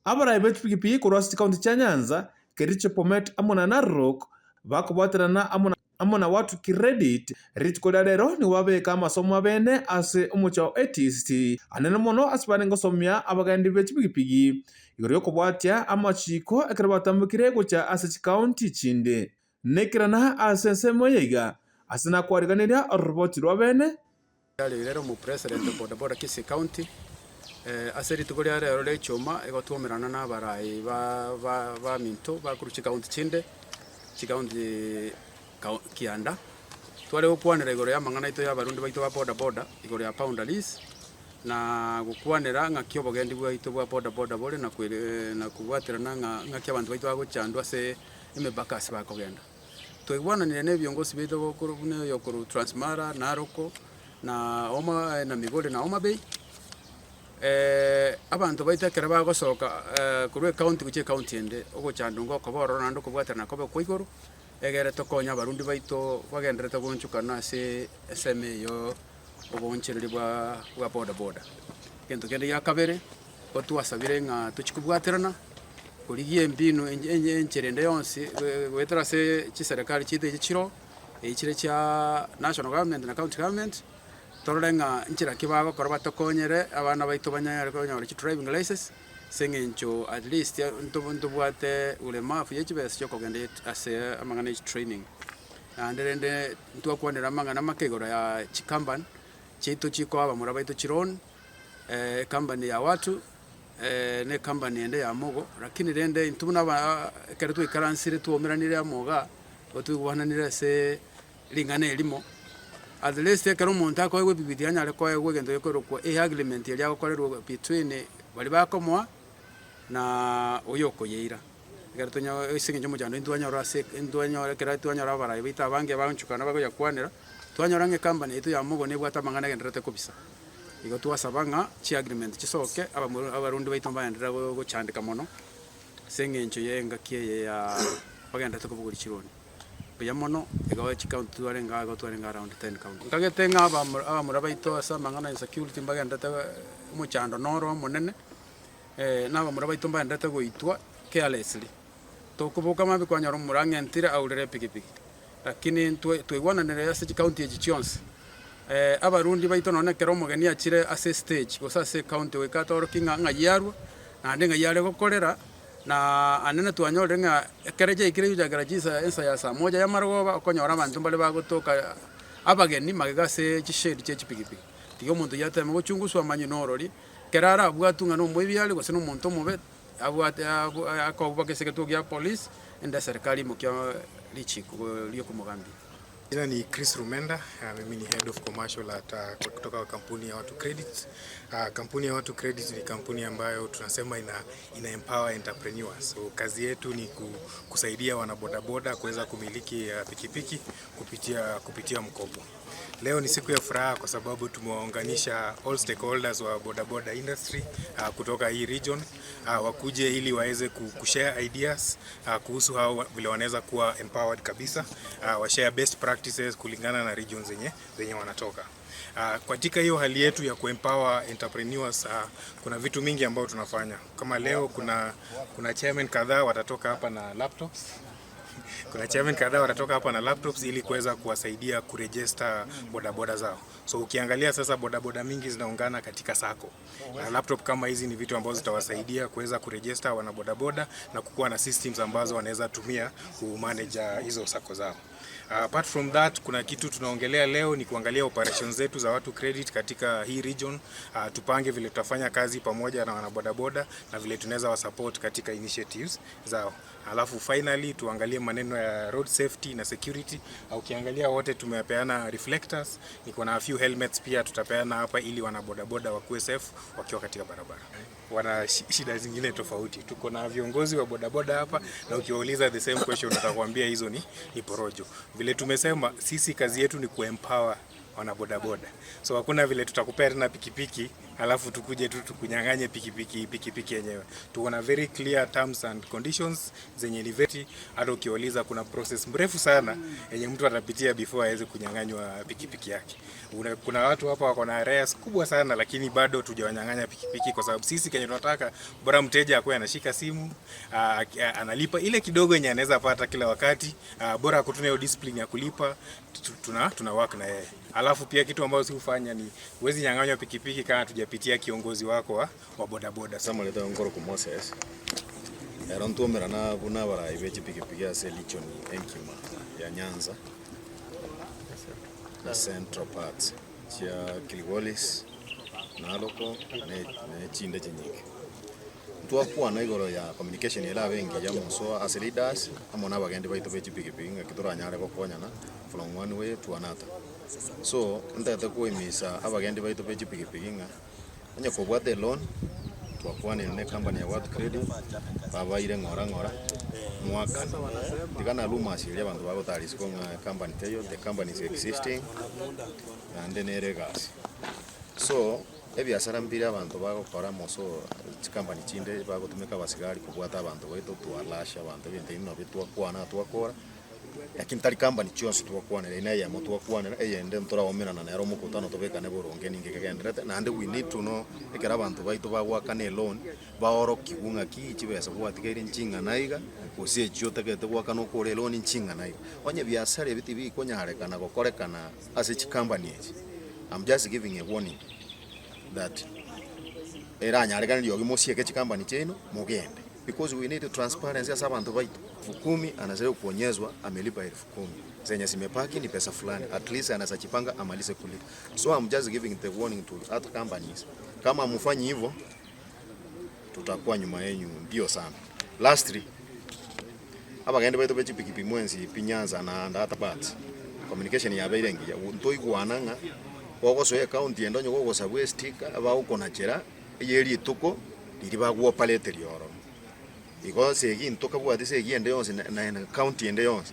Abarai bet pikipiki kurwasi kaunti cha Nyanza, Kericho, Bomet amo na Narok bakobwaterana amo na watu credit ritkodadero ni wabeka amasomo abene ase omuchao ATC anene mono asibane ngosomia abagandi bet pikipiki igoro yokobwatia amachiko ekere batambukire gocha ase chikaunti chinde nekirana ase nsemo yeiga ase nakwariganiria oroboti rwabene rero mu president boda boda Kisii County ase ritugo ria rero ria ichuma igotwomerana na abarai ba minto bakuruchi county chinde chikaunti Kianda tware gukwanira igoro ya mang'ana ito ya barundi baito ba boda boda igoro ya pounder list na gukwanira ng'aki obogendi bwaito bwa boda boda bore na kubwaterana ng'aki abantu baito bagochandwa ase emebakasi bakogenda twigwananire ne biongozi baito gokuru ne yokuru Transmara Naroko na Oma na Migori na Homa Bay abantu baitekera bagosoka kurwe county guche county ende ogochandungo koboro nando kubwaterana kobe koigoro egere tokonya barundi baito bagenderete gonchukana ase SM yo obonchereri bwa boda boda kento kende ya kabere otwasabire nga tuchikubwaterana kurigie mbino encherende yonsi wetera se chiserikali chite chiro echire cha national government na county government torenga nchira kibago korba tokonyere abana baito banyare konyore chi driving license sengencho at least nto bwate ulemafu yechibese choko gende ase amangana training anderende ntwa kwanira amangana makegoro ya chikamban chito chiko aba mura baito chiron company ya watu ne company ende ya mogo lakini rende ntubuna ba keretu ikaransire tuomeranire amoga otugwananire se lingane elimo at least ekero umuntu akoye bibidi anyare koye gugendo yokoro ko agreement yali akokorerwa between bali bakomwa na oyoko yeira ekero tonya isinge mu jando ndwanyora se ndwanyora kera twanyora barayi bita bange banchukana bagoya kwanira twanyora nge company itu ya mugo ne bwata mangana genderete kubisa igo twasabanga chi agreement chisoke abarundi baito bayandira go chandika mono sengencho yenga kiye ya bagenda tukubugura chironi ya mono igawa chikaunti tuarenga around 10 county kagetenga abamura baito asa mangana insecurity bagenda mu chando noro monene n'abamura baito bagenda goitwa carelessly tokubuka mabi kwanyaro murange ntira aurere pikipiki lakini twigwananire ase chikaunti echichionse abarundi baito none kero mugeni achire ase stage gosa ase county wekatoro kinga ngayarwa na ndenga yare gokorera na anene twanyore nga kereje ikire yujagara jisa ensa ya saa moja ya maroba okonyora abantu bale bagotoka abageni magase chishedi chepikipiki tigo muntu yatema gochunguswa amanyi norori kerara bwatunga no mwebyali gose no muntu mube abwate akobake seketu ya police enda serikali mukya lichiko liyo kumugambi. Jina ni Chris Rumenda, mimi ni head of commercial kutoka kampuni ya Watu Credit. Kampuni ya Watu Credit ni kampuni ambayo tunasema ina empower entrepreneurs. So kazi yetu ni kusaidia wanabodaboda kuweza kumiliki pikipiki kupitia mkopo. Leo ni siku ya furaha kwa sababu tumewaunganisha all stakeholders wa bodaboda industry kutoka hii region wakuje ili waweze kushare ideas kuhusu hao vile wanaweza kuwa empowered kabisa, washare best practices kulingana na regions zenye wanatoka. Katika hiyo hali yetu ya kuempower entrepreneurs kuna vitu mingi ambao tunafanya. Kama leo kuna chairman kadhaa watatoka hapa na laptops. Kuna chairman kadhaa watatoka hapa na laptops ili kuweza kuwasaidia kuregister bodaboda zao. So ukiangalia sasa bodaboda mingi zinaungana katika sako. Na laptop kama hizi ni vitu ambazo zitawasaidia kuweza kuregister wana bodaboda na kukuwa na systems ambazo wanaweza tumia kumanage hizo sako zao. Apart from that, kuna kitu tunaongelea leo ni kuangalia operations zetu za Watu Credit katika hii region. Tupange vile tutafanya kazi pamoja na wanabodaboda na vile tunaweza wasupport katika initiatives zao. Alafu finally tuangalie maneno ya road safety na security. Ukiangalia wote tumepeana reflectors, niko na a few helmets pia tutapeana hapa ili wanabodaboda wakuwe safe wakiwa katika barabara. Wana shida zingine tofauti. Tuko na viongozi wa bodaboda hapa na ukiwauliza the same question watakwambia hizo ni porojo. Vile tumesema sisi kazi yetu ni kuempower wanabodaboda. So hakuna vile tutakupea tena pikipiki alafu tukuje tu tukunyang'anye pikipiki yenyewe. Tuko na very clear terms and conditions zenye ni veti. Hata ukiuliza kuna process mrefu sana yenye mtu atapitia before aweze kunyang'anywa pikipiki yake. Kuna watu hapa wako na arrears kubwa sana, lakini bado tujawanyang'anya pikipiki, kwa sababu sisi kenye tunataka bora mteja akue anashika simu, analipa ile kidogo yenye anaweza pata kila wakati, bora akutune hiyo discipline ya kulipa, tuna work na yeye. Alafu pia kitu ambacho si ufanya ni uwezi nyang'anywa pikipiki kama tujapitia kiongozi wako wa bodaboda. Sama leta ngoro ku Moses. Eron tuomera na buna bara ibechi pikipiki ya Selichon Enkima ya Nyanza. Na Central Parts chia Kilgoris na loko ne chinde chinyike. Tuakuwa na igoro ya communication ela bengi ya muso as leaders amona bagende baito bechi pikipiki ngakituranyare gokonyana from one way to another. So ndata kuimisa abagende baito bechi pikipiki nga anya kobwate loan twakuwa ne company ya World Credit babaire ngora mwaka digana luma asili abantu bagotari sikonga company tayo, the company is existing and then legacy. So ebiasara mbiri abantu bagokora moso company chinde bagotumika basigari kubwata abantu baito twalasha abantu binte ino bitwakwana twakora, lakini tari company chionse twakwana ina ya moto twakwana eyende ntora omirana na ero mukutano tobekane boronge ninge kegenderete na we need to know ekera abantu baito bagwakane loan baoro kigunga kichi besa bwatikere nchinga naiga usie chiotegete gwakano kore loan nchinga naiga onye biasara biti bikonyarekana gokorekana as a company. I'm just giving a warning that era nyarekana ndio gimosie ke company cheno mugende, because we need transparency. Asa abantu baito 10,000 anazele kuonyezwa amelipa 10,000 zenye simepaki ni pesa fulani, at least anasachipanga amalize kulipa. So I'm just giving the warning to other companies, kama mfanyi hivyo tutakuwa nyuma yenu ndio sana. Lastly, abagende baito bechi pikipiki mwenzi pinyanza na hata parts communication ya bairengi ya ntoi kwananga wako so account yendo nyoko ko sabwe sticker aba uko na chera yeri tuko liri bagwo palete lyoro iko segi ntoka bwate segi ende yonse na account yende yonse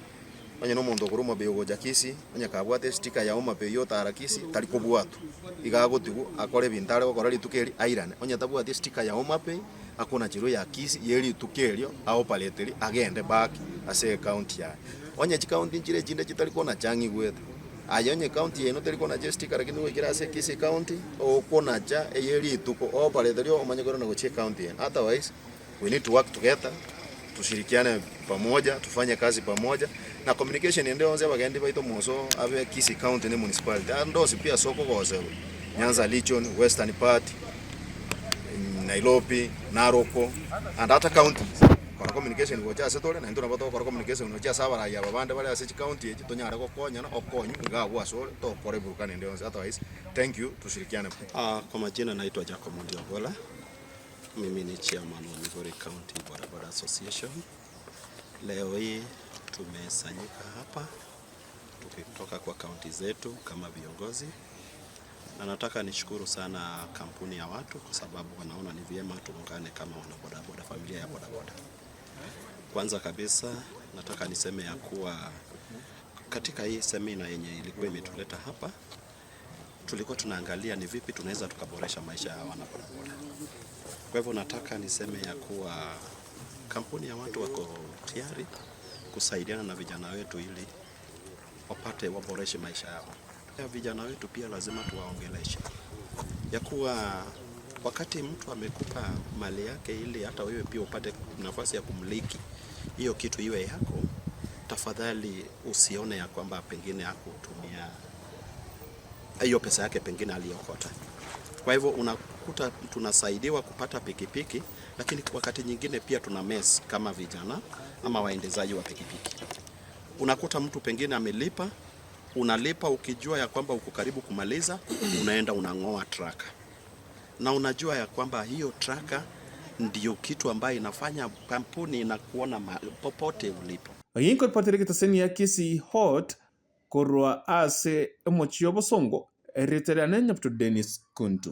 onye no mondo kuruma beyogo jakisi onye kabwate sticker ya oma peyo tarakisi taliko bwatu igagotigu akore bintare gokora litukeri airane onye tabwate sticker ya oma pe akona chiro ya kisi yeri tukelyo ao palete agende back ase account ya onye account nchire chinde chitaliko na changi gwetu ayonye account yeno teliko na sticker lakini wekira ase kisi account okona cha yeri tuko o palete lyo omanye goro na go check account yen. Otherwise we need to work together, tushirikiane pamoja, tufanye kazi pamoja na communication ndio onze bagende baito moso abe kisi county ne municipality ando pia soko goze Nyanza Region, Western Part, Nairobi, Naroko and other counties. Kwa communication go cha setole na ndio nabato kwa communication no cha sabara ya babande bale ase county echi tonyara gokonya na okonyu ngagwa sole to kore burukane ndio onze. Otherwise thank you, tushirikiane. Kwa majina naitwa Jacob Ndiogola. Mimi ni chairman wa Migori County Bodaboda Association. Leo hii tumesanyika hapa tukitoka kwa kaunti zetu kama viongozi, na nataka nishukuru sana kampuni ya watu kwa sababu wanaona ni vyema tuungane kama wana bodaboda, familia ya bodaboda. Kwanza kabisa nataka niseme ya kuwa katika hii semina yenye ilikuwa imetuleta hapa, tulikuwa tunaangalia ni vipi tunaweza tukaboresha maisha ya wana bodaboda. Kwa hivyo nataka niseme ya kuwa kampuni ya watu wako tayari kusaidiana na vijana wetu ili waboreshe maisha yao. Ya vijana wetu pia lazima tuwaongeleshe ya kuwa wakati mtu amekupa mali yake ili hata wewe pia upate nafasi ya kumiliki hiyo kitu iwe yako, tafadhali usione ya kwamba pengine hakutumia hiyo pesa yake pengine aliyokota. Kwa hivyo unakuta tunasaidiwa kupata pikipiki, lakini wakati nyingine pia tuna mess kama vijana ama waendezaji wa pikipiki. Unakuta mtu pengine amelipa, unalipa ukijua ya kwamba uko karibu kumaliza, unaenda unangoa traka. Na unajua ya kwamba hiyo traka ndio kitu ambayo inafanya kampuni inakuona popote ulipo. Yinko patiriki taseni ya kisi hot korwa ase emochio bosongo eritera nenya Dennis Kuntu.